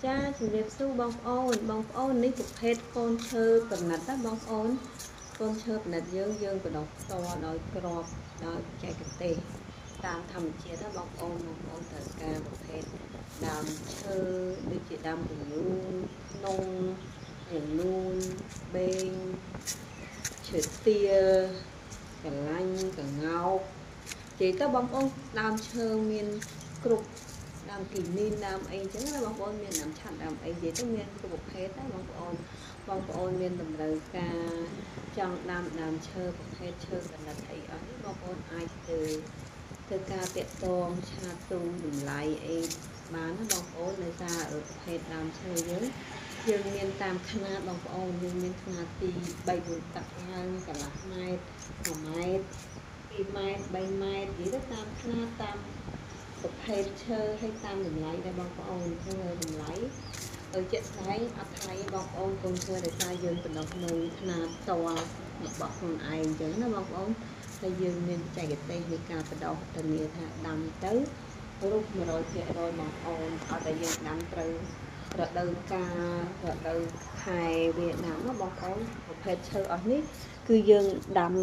ចាជំរាបសួរបងប្អូននេះប្រភេទកូនឈើកំណត់ណាបងប្អូនកូនឈើកំណត់យើងបដោះផ្ទាល់ដោយក្របដោយបច្ចេកទេសតាមធម្មជាតិណាបងប្អូនត្រូវការប្រភេទដើមឈើដូចជាដើមកញ្ញូងនងលូនបេងឈើទាលកន្លាញ់កងោកនិយាយទៅបងប្អូនដើមឈើមានគ្រប់ដើមគីនីនដើមអីចឹងណាបងប្អូនមានដើមឆាត់ដើមអីនិយាយទៅមានគ្រប់ប្រភេទណាបងប្អូនមានតម្រូវការចង់ដាំដើមឈើប្រភេទឈើកណិតអីអស់នេះបងប្អូនអាចធ្វើការតាក់ទងឆាតទូតម្លៃអីបានណាបងប្អូននៅសារប្រភេទដើមឈើយើងមានតាមຂະຫນាតបងប្អូនយើងមានຂະຫນាតពី3 4ទឹកឡើងកន្លះម៉ែត្រ1ម៉ែត្រ2ម៉ែត្រ3ម៉ែត្រនិយាយទៅតាមຂະຫນាតតាមប្រភេទឈើហើយតាមតម្លៃដែរបងប្អូនធ្វើតម្លៃទៅជាក់ស្ដែងអត់ថ្លៃបងប្អូនកូនឈើដែលថាយើងបណ្ដុះនៅຂະຫນាតតរបស់ខ្លួនឯងអញ្ចឹងណាបងប្អូនហើយយើងមានបច្ចេកទេសនៃការបណ្ដុះធានាថាដាំទៅរូប 100% បងប្អូនអត់តែយើងដាំត្រូវរដូវកាលរដូវខែវាដាំណាបងប្អូនប្រភេទឈើអស់នេះគឺយើងដាំ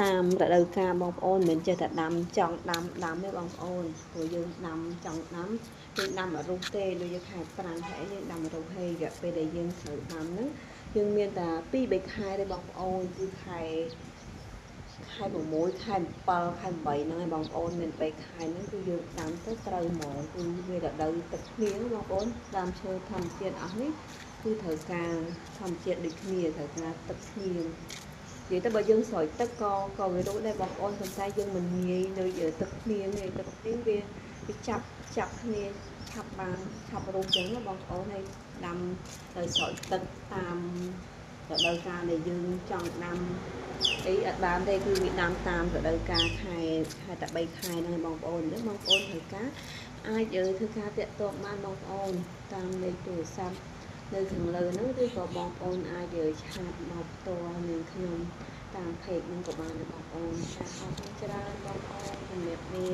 តាមរដូវកាលបងប្អូនមិនចេះតែដាំចង់ដាំទេបងប្អូនព្រោះយើងដាំចង់ដាំយើងដាំអត់រុះទេដូចយើងខែ5ខែយើងដាំអត់រុះទេរយៈពេលដែលយើងត្រូវដាំហ្នឹងយើងមានតែ2 3ខែទេបងប្អូនគឺខែ6ខែ7ខែ8ហ្នឹងឯងបងប្អូនមាន3ខែហ្នឹងគឺយើងដាំទៅត្រូវហ្មងគឺវារដូវទឹកភ្លៀងបងប្អូនដើមឈើធម្មជាតិអស់នេះគឺត្រូវការធម្មជាតិដូចគ្នាត្រូវការទឹកភ្លៀងនិយាយទៅបើយើងស្រោចទឹកក៏វារស់ដែរបងប្អូនប៉ុន្តែយើងមិនងាយដូចទឹកភ្លៀងទេទឹកភ្លៀងវាចាប់គ្នាឆាប់រស់ចឹងណាបងប្អូនហើយដាំដោយស្រោចទឹកតាមរដូវកាលដែលយើងចង់ដាំអីអត់បានទេគឺវាដាំតាមរដូវកាលខែតែ3ខែហ្នឹងបងប្អូនអញ្ចឹងបងប្អូនត្រូវការអាចធ្វើការតាក់ទងបានបងប្អូនតាមលេខទូរស័ព្ទនៅខាងលើហ្នឹងឬក៏បងប្អូនអាចឆាតមកផ្ទាល់នឹងខ្ញុំតាមเพจហ្នឹងក៏បានដែរបងប្អូនចាអរគុណច្រើនបងប្អូនជំរាបលា